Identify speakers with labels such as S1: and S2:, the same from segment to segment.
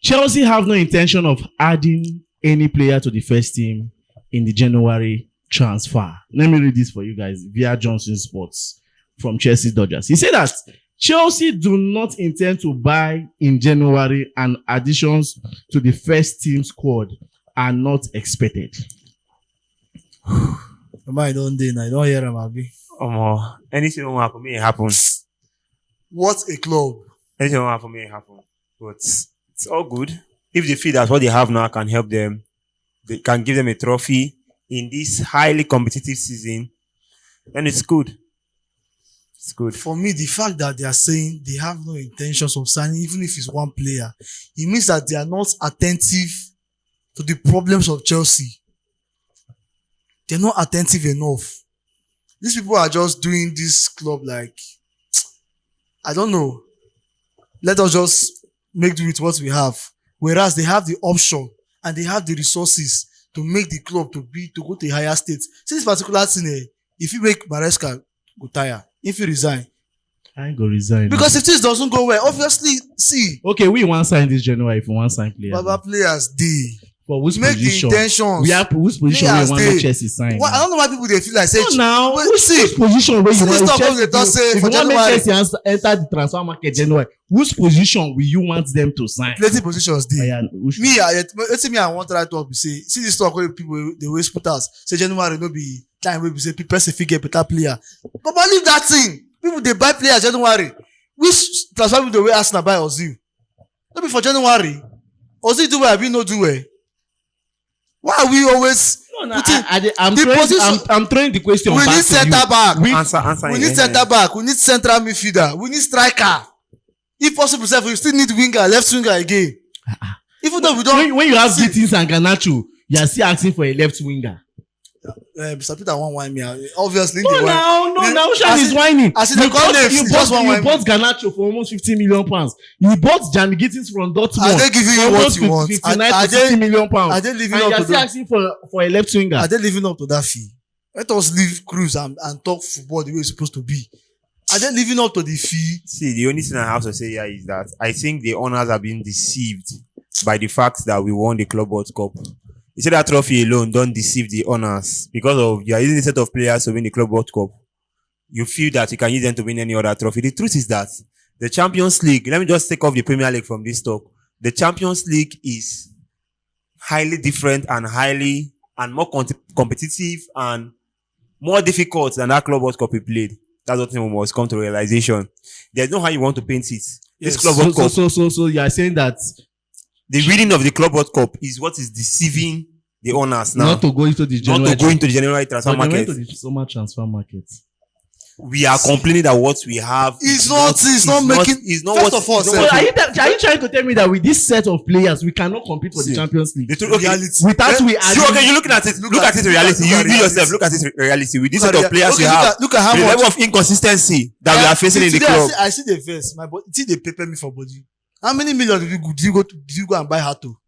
S1: Chelsea have no intention of adding any player to the first team in the January transfer. Let me read this for you guys via Johnson Sports from Chelsea Dodgers. He said that Chelsea do not intend to buy in January, and additions to the first team squad are not expected.
S2: I don't hear him, Abi.
S3: Anything won't happen, it happens.
S2: What a club.
S3: Anything won't happen, it happen. But it's all good. If they feel that what they have now can help them, they can give them a trophy in this highly competitive season, then it's good. It's good.
S2: For me, the fact that they are saying they have no intentions of signing, even if it's one player, it means that they are not attentive to the problems of Chelsea. They're not attentive enough. These people are just doing this club like, I don't know. Let us just make do with what we have. Whereas they have the option and they have the resources to make the club to go to a higher state. See this particular thing, if you make Maresca go tire, if you resign.
S1: I ain't gonna resign.
S2: Because if this doesn't go well, obviously, see.
S1: Okay, we want sign this January if we want sign players.
S2: Baba players,
S1: For which
S2: make
S1: position?
S2: the intentions.
S1: We have which position we want to Chelsea sign.
S2: I don't know why people they feel like say.
S1: No, now which
S2: see,
S1: position where you want
S2: Chelsea
S1: Chelsea? If you want make Chelsea enter the transfer market January, which position will you want them to sign?
S2: Plenty positions dey.
S1: Me,
S2: me, I want to talk. Be say, see this talk where people they always put us. Say January no be time where we say people say get better player. But leave that thing. People they buy players January. Which transfer people the way Arsenal buy Ozil? No be for January. Ozil do well, we no do well. Why are we always?
S1: No, I'm throwing the question.
S2: We need center back.
S3: Answer.
S2: We need center back. We need central midfielder. We need striker. If possible, we still need winger, left winger again. Even though we don't.
S1: When you have Gittins and Garnacho, you are still asking for a left winger.
S2: Mr. Peter won't whine me out. Obviously,
S1: now Shan is whining.
S2: You
S1: bought Garnacho for almost 50 million pounds. You bought Jamie Gittins from Dortmund.
S2: Are they giving you what you want?
S1: 59 to 60 million pounds.
S2: Are they living
S1: and
S2: up
S1: you're
S2: to
S1: still
S2: that?
S1: asking for a left winger.
S2: Are they living up to that fee? Let us leave cruise and talk football the way it's supposed to be. Are they living up to the fee?
S3: See, the only thing I have to say here is that I think the owners have been deceived by the fact that we won the Club World Cup. You say that trophy alone don't deceive the owners because of you are using a set of players to win the Club World Cup. You feel that you can use them to win any other trophy. The truth is that the Champions League, let me just take off the Premier League from this talk. The Champions League is highly different and more competitive and more difficult than that Club World Cup we played. That's what we must come to realization. There's no how you want to paint it. This Club World Cup.
S1: So you are saying that
S3: the winning of the Club World Cup is what is deceiving the owners now.
S1: Not to go into the
S3: January transfer market.
S1: Not to the summer transfer market.
S3: We are complaining that what we have
S2: it's not
S3: what of us.
S1: So are you trying to tell me that with this set of players we cannot compete for the Champions League?
S3: You're looking at it. Look at it in reality. You yourself look at it in reality. With this set of players we have,
S2: look at how
S3: the
S2: much
S3: level of inconsistency that we are facing in the club.
S2: I see the verse. My body, they pepper me for body. How many million did you go and buy Hato?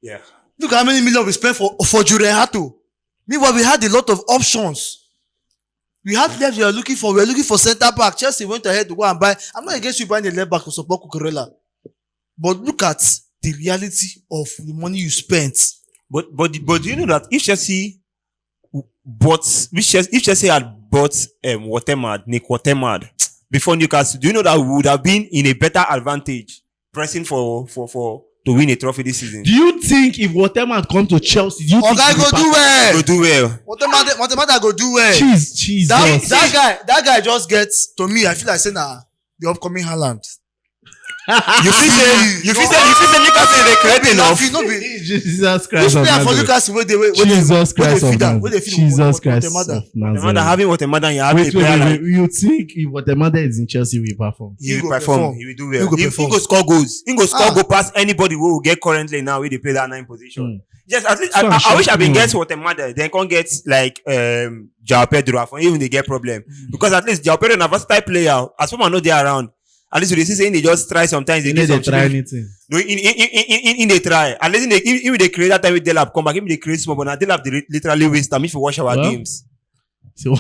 S3: Yeah.
S2: Look how many million we spent for Jure Hato. Meanwhile, we had a lot of options. We had players we were looking for center back. Chelsea went ahead to go and buy. I'm not against you buying a left back to support Cucurella. But look at the reality of the money you spent.
S3: But do you know that if Chelsea had bought Nick Watermad before Newcastle, do you know that we would have been in a better advantage pressing for to win a trophy this season?
S1: Do you think if Waterman come to Chelsea, do you think
S2: go do well?
S3: Go do well.
S2: Waterman go do well.
S1: Jesus.
S2: That guy just gets, to me, I feel like saying the upcoming Haaland.
S3: You feel say Newcastle is creating enough.
S1: Jesus Christ.
S2: Which player for Newcastle where they feed
S1: Jesus Christ.
S3: Waterman having Waterman, you have a player like
S1: you think if Waterman is in Chelsea, he will perform.
S3: He will perform. He will do well. He go score goals. He go score go past anybody who will get currently now where they play that 9 position. Yes, at least I wish I been get Waterman. Then can't get like Joao Pedro even they get problem because at least Joao Pedro is a versatile player. As someone know they are around. At least they say they just try sometimes. They
S1: try anything.
S3: No, in they try. At least if they create that time with Delap, come back. If they create small, but now Delap they literally waste time if you watch our games. So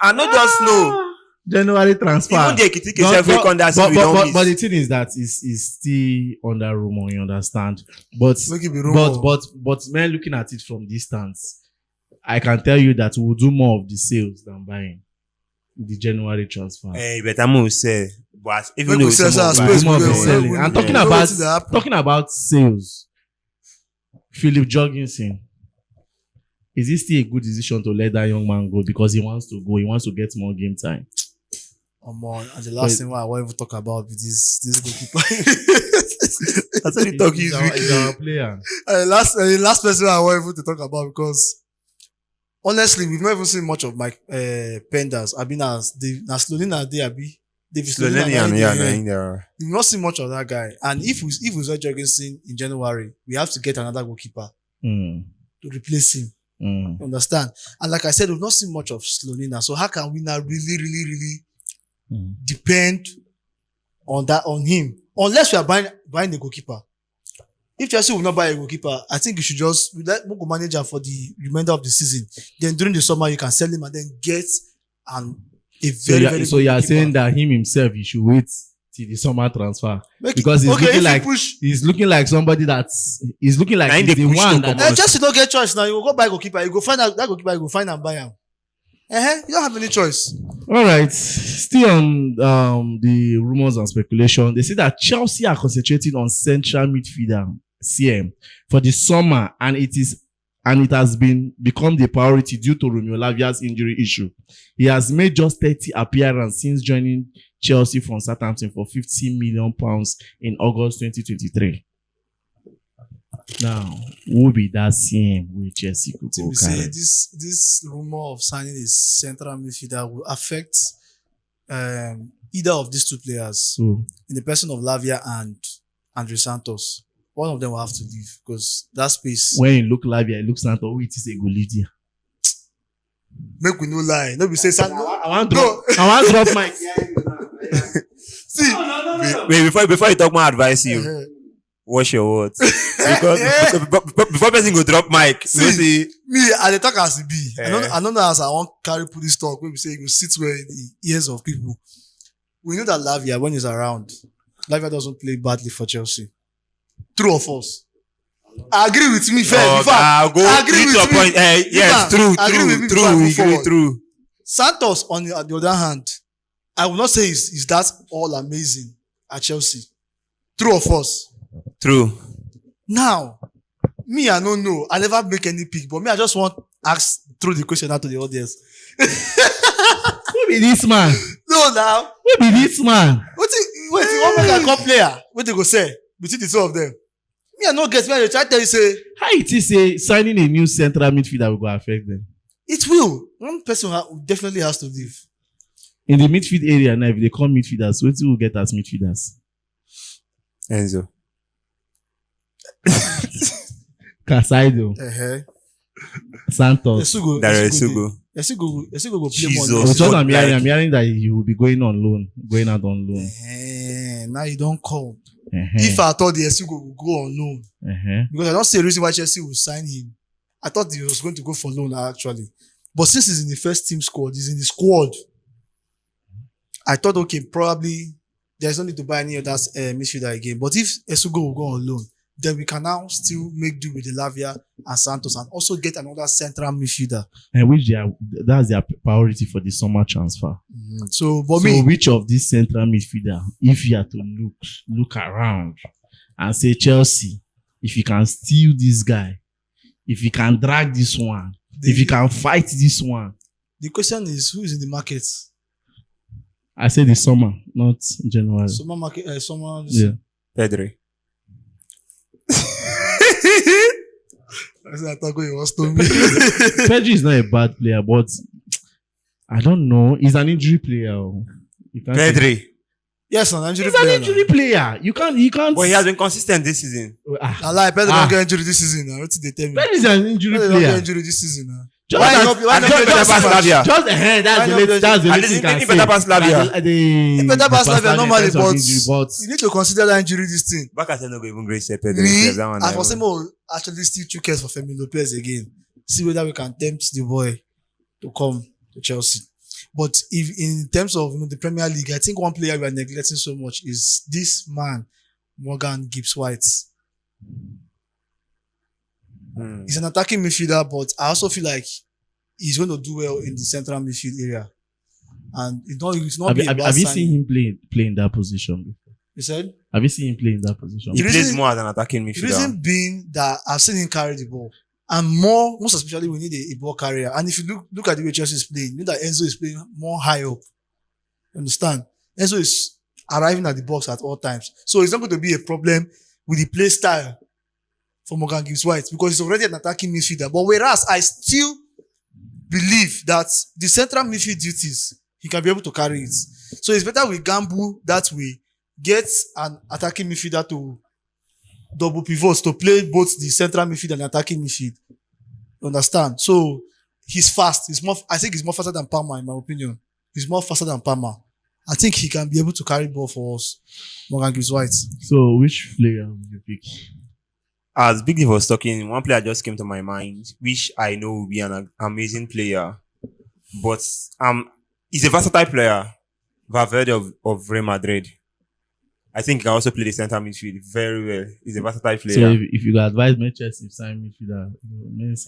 S3: I not just know.
S1: January transfer.
S3: Even the Ekitike self reckon that we don't miss.
S1: But the thing is that is still under rumor, you understand? But
S2: Make it be rumor.
S1: but man, looking at it from distance, I can tell you that we'll do more of the sales than buying the January transfer.
S3: Hey, but I'm gonna say, but even
S2: Make
S3: though
S2: we sell
S3: some of
S2: some
S3: that-
S2: space,
S1: More of
S2: we
S1: the
S2: go-
S1: selling.
S2: we-
S1: And
S2: we
S1: talking
S2: know
S1: about
S2: wetin dey happen.
S1: talking about sales, Philip Jorgensen. Is it still a good decision to let that young man go because he wants to go? He wants to get more game time.
S2: And the last thing I want to talk about with this goalkeeper.
S3: I said the talk is
S1: He's our player.
S2: The last person I want even to talk about, because honestly, we've not even seen much of Mike Penders. I mean, as Slonina day, David
S3: Slovenian, yeah.
S2: We've not seen much of that guy. And if we saw Jorgensen in January, we have to get another goalkeeper to replace him. You understand? And like I said, we've not seen much of Slonina. So how can we now really depend on him? Unless we are buying a goalkeeper. If Chelsea will not buy a goalkeeper, I think you should just let Moko manage him for the remainder of the season. Then during the summer, you can sell him and then get a very
S1: So
S2: good
S1: you are
S2: goalkeeper.
S1: saying that him himself, he should wait till the summer transfer
S2: Make-
S1: because
S2: if
S1: he's looking like somebody he's looking like
S3: And
S1: he's
S3: they
S1: the
S3: push
S1: one
S3: to
S1: that
S3: come out.
S2: Chelsea don't get choice now. You will go buy goalkeeper. You go find out that goalkeeper. You go find and buy him. You don't have any choice.
S1: All right. Still on the rumors and speculation, they say that Chelsea are concentrating on central midfielder CM for the summer, and it has become the priority due to Romeo Lavia's injury issue. He has made just 30 appearances since joining Chelsea from Southampton for £50 million in August 2023. Now, who be that CM with Chelsea could go
S2: We say
S1: carry?
S2: this rumor of signing a central midfielder will affect either of these two players
S1: So,
S2: in the person of Lavia and Andre Santos. One of them will have to leave because that space.
S1: when you look Lavia, it looks Santos, who it is a goal leader.
S2: Make we no lie. No be say Santos.
S1: I want
S2: No.
S1: drop my.
S2: See.
S3: Wait, before you talk, my advice you. Wash your words. Because before person go drop mic,
S2: See, me, I dey talk as it be.
S3: Eh.
S2: I don't know as I want carry put this talk. When we say you go sit where in the ears of people. We know that Lavia, when he's around, Lavia doesn't play badly for Chelsea. True or false? Agree with me first.
S3: Oh,
S2: In fact,
S3: I'll go
S2: agree
S3: with
S2: with
S3: your
S2: me.
S3: point. Yes,
S2: Agree with me before I move forward.
S3: true.
S2: Santos, on the other hand, I will not say he's that all amazing at Chelsea. True or false?
S3: True.
S2: Now, me, I don't know. I never make any pick, but me, I just want ask throw the question out to the audience.
S1: Who be this man?
S2: No, now.
S1: Who be this man?
S2: Wait, you want make a cup player? What they go say between the two of them? Me, I no get me. I try to tell you say
S1: How it is say signing a new central midfielder will go affect them?
S2: it will. One person definitely has to leave.
S1: In the midfield area now, if they call midfielders, what will get as midfielders?
S3: Enzo.
S1: Casaido, Santos.
S3: Dario Sugo.
S2: Esugo go play
S3: Jesus.
S2: more.
S1: But what I'm
S3: like-
S1: hearing that he will be going out on loan.
S2: Now you don't come.
S1: Uh-huh.
S2: If I thought the Esugo will go on loan,
S1: Uh-huh.
S2: because I don't see a reason why Chelsea will sign him. I thought he was going to go for loan actually, but since he's in the first team squad, he's in the squad. I thought okay, probably there's no need to buy any of that midfielder again. But if Esugo will go on loan, then we can now still make do with the Lavia and Santos and also get another central midfielder.
S1: And that's their priority for the summer transfer.
S2: So,
S1: So which of these central midfielder, if you are to look around and say Chelsea, if you can steal this guy, if you can drag this one, if you can fight this one,
S2: the question is who is in the market?
S1: I say the summer, not January.
S2: Summer market, summer.
S1: Yeah.
S3: Pedri.
S2: I said I thought you was to me.
S1: Pedri is not a bad player, but I don't know. He's an injury player. You can't say-
S3: Pedri.
S2: Yes, an injury
S1: He's an
S2: player.
S1: injury player. You can't.
S3: But he has been consistent this season.
S2: I lie. Pedro don't get injury this season. Now. What did they tell me?
S1: Pedri is an injury
S2: Pedro don't get
S1: player.
S2: injury this season. Now.
S1: Just
S2: Why
S1: that-
S2: not- why
S3: I
S2: not
S3: don't
S2: play
S3: better
S2: this
S3: pass
S2: match?
S3: Lavia.
S1: Just that's the latest. That's the
S3: At
S1: latest
S3: least
S1: you can
S3: he better
S1: say.
S3: pass Lavia.
S1: The
S2: better pass Lavia
S1: personal
S2: normally,
S1: defense of
S2: but
S1: injury, but
S2: you need to consider that injury this thing.
S3: Baka said no go even grace Pedri.
S2: Me,
S3: That one,
S2: I
S3: that
S2: for say
S3: one.
S2: more actually still 2 for Femi Lopez again. See whether we can tempt the boy to come to Chelsea. But if in terms of the Premier League, I think one player we are neglecting so much is this man, Morgan Gibbs-White. He's an attacking midfielder, but I also feel like he's going to do well in the central midfield area. And it's not be a bad
S1: Have you
S2: sign.
S1: seen him play in that position before?
S2: You said?
S1: Have you seen him play in that position?
S3: He
S2: The
S3: plays
S2: reason-
S3: more as an attacking
S2: The
S3: midfielder.
S2: reason being that I've seen him carry the ball. And most especially we need a ball carrier. And if you look at the way Chelsea is playing, you know that Enzo is playing more high up. You understand? Enzo is arriving at the box at all times. So it's not going to be a problem with the play style for Morgan Gibbs-White because he's already an attacking midfielder. But whereas I still believe that the central midfield duties, he can be able to carry it. So it's better we gamble that way, get an attacking midfielder to double pivots to play both the central midfield and attacking midfield. You understand? So he's fast. I think he's more faster than Palmer, in my opinion. He's more faster than Palmer. I think he can be able to carry ball for us, Morgan Gibbs-White.
S1: So which player would you pick?
S3: As Big Dave was talking, one player just came to my mind, which I know will be an amazing player. But he's a versatile player. Valverde of Real Madrid. I think he can also play the center midfield very well. He's a versatile player.
S1: So if you could advise Manchester sign midfielder,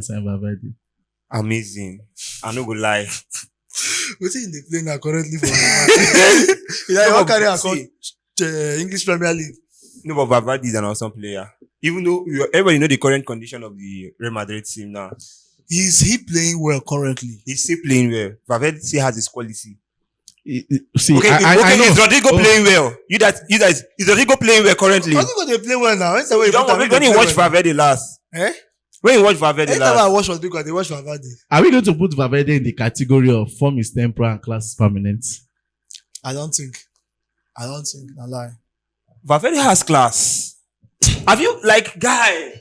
S1: sign Valverde.
S3: Amazing. I'm not gonna lie.
S2: What's he in the play now currently for He won't carry a
S3: See,
S2: English Premier League.
S3: No, but Valverde is an awesome player. Even though everybody know the current condition of the Real Madrid team now.
S2: Is he playing well currently?
S3: He's still playing well. Valverde still has his quality.
S1: See,
S3: Okay,
S1: I know.
S3: is Rodrigo playing well? You guys, is Rodrigo playing well currently?
S2: I think they play well now.
S3: When you watch Valverde last,
S2: Eh?
S3: when you watch Valverde
S2: Anytime I
S3: last,
S2: watch Rodrigo, they watch Valverde.
S1: Are we going to put Valverde in the category of form is temporal and class is permanent?
S2: I don't think. I lie.
S3: Valverde has class. Have you guy?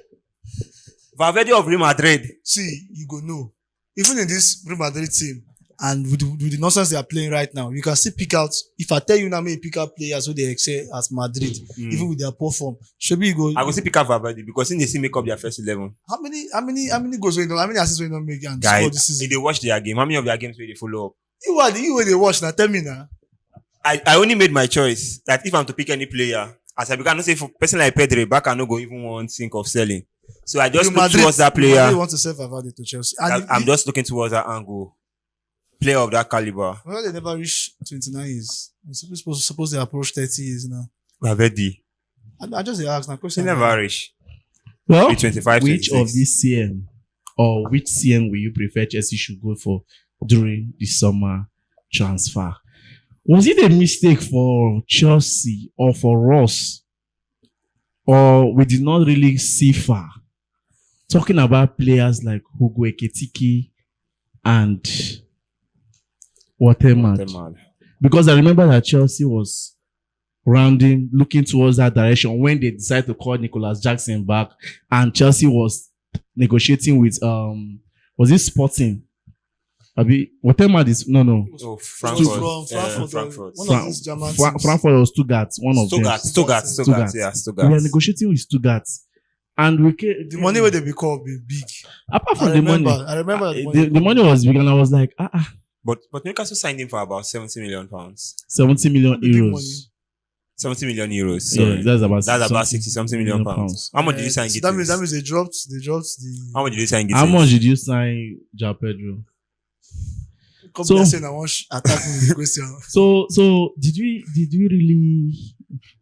S3: Valverde of Real Madrid.
S2: See, you go know. Even in this Real Madrid team, and with the nonsense they are playing right now, you can still pick out. If I tell you now, maybe pick out players who they excel as Madrid, even with their poor form. Should we go?
S3: I will still pick up Valverde because in they still make up their first 11.
S2: How many goals we don't? How many assists we don't make and
S3: Guys,
S2: score this season?
S3: if they watch their game, how many of their games will they follow up?
S2: You when they watch now, tell me now.
S3: I only made my choice that if I'm to pick any player, as I began to say for person like Pedro, back I no go even one think of selling. So I just look towards that player.
S2: Madrid want to sell Valverde to Chelsea. And
S3: I'm just looking towards that angle. Player of that caliber.
S2: well, they never reach 29 years. I'm suppose they approach 30 years now.
S3: Valverde.
S2: I just asked now
S3: He
S2: question.
S3: never reach.
S1: Well,
S3: With 25,
S1: which
S3: 26.
S1: of these CM or which CM will you prefer Chelsea should go for during the summer transfer? Was it a mistake for Chelsea or for us? Or we did not really see far? Talking about players like Hugo Ekitike and Waterman. Because I remember that Chelsea was looking towards that direction when they decided to call Nicholas Jackson back, and Chelsea was negotiating with was it Sporting? Waterman is no.
S3: Oh,
S2: Frankfurt.
S3: Frankfurt.
S2: From
S3: Frankfurt.
S2: one of these German teams.
S1: Frankfurt or Stuttgart, one of them.
S3: Stuttgart. Yeah,
S1: We
S3: Stuttgart.
S1: were negotiating with Stuttgart, and we came,
S2: The money where they be called be big.
S1: apart from
S2: I
S1: the money,
S2: remember
S1: the money was big, and I was like,
S3: But Newcastle signed him for about 70 million pounds.
S1: 70 million
S2: Big money.
S1: euros.
S3: 70 million euros.
S1: Yeah,
S3: Sorry.
S1: that's about
S3: That's about
S1: 60
S3: 60 something million pounds. How much did you sign
S2: So
S3: Gittins?
S2: that means they dropped the
S3: How much did you sign Gittins?
S1: How much did you sign João Pedro?
S2: come
S1: So-
S2: there saying I want attack me with the question.
S1: So did we really?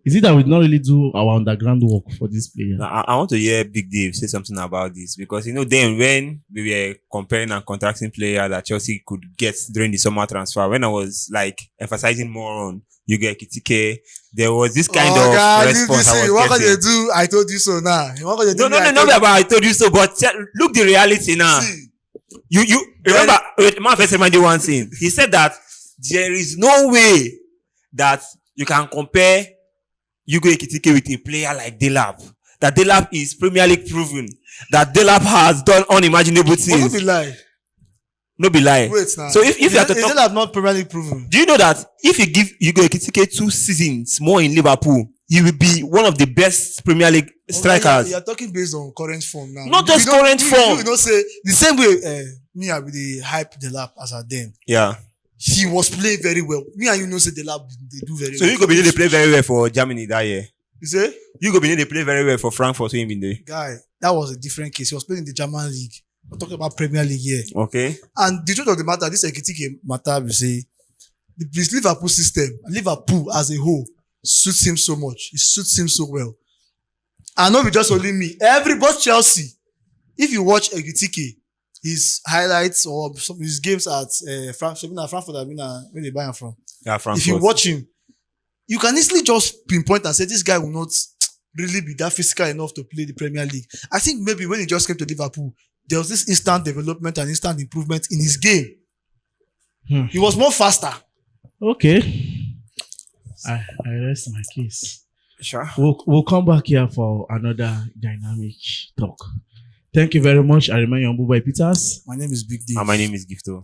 S1: Is it that we did not really do our underground work for this player?
S3: Now, I want to hear Big Dave say something about this because then when we were comparing and contracting players that Chelsea could get during the summer transfer, when I was emphasizing more on Hugo Ekitike, there was this kind of response I
S2: What
S3: was
S2: can they
S3: getting.
S2: do? I told you so now. What can they do?
S3: No, about I told you so, but look the reality now.
S2: See,
S3: You remember? Man first remind you one thing. He said that there is no way that you can compare Hugo Ekitike with a player like Delap. That Delap is Premier League proven. That Delap has done unimaginable
S2: what
S3: things.
S2: be lie?
S3: No be lie.
S2: Wait now.
S3: So if you have to
S2: is
S3: talk,
S2: it have not Premier League proven?
S3: do you know that if you give Hugo Ekitike 2 seasons more in Liverpool, he will be one of the best Premier League strikers.
S2: You are talking based on current form now.
S3: Not just
S2: You don't-
S3: current
S2: you-
S3: form.
S2: You don't say the same way. Me, I be the hype the lap as I then.
S3: Yeah.
S2: he was playing very well. Me and you know say the lab they do very
S3: So
S2: well.
S3: you go be they play very well for Germany that year.
S2: You say?
S3: You go be they play very well for Frankfurt, so you been there.
S2: Guy, that was a different case. He was playing in the German league. We're talking about Premier League here.
S3: Okay.
S2: And the truth of the matter, this Ekitike matter, we say, this Liverpool system, Liverpool as a whole, suits him so much. It suits him so well. And not be just only me. Everybody Chelsea. If you watch Ekitike, his highlights or some of his games at Frankfurt, where they buy him from.
S3: Yeah, Frankfurt.
S2: If you watch him, you can easily just pinpoint and say this guy will not really be that physical enough to play the Premier League. I think maybe when he just came to Liverpool, there was this instant development and instant improvement in his game. He was more faster.
S1: Okay. I rest my case.
S3: Sure.
S1: We'll come back here for another dynamic talk. Thank you very much. I remain your Mbubai Peters.
S2: My name is Big D.
S3: And my name is Gifto.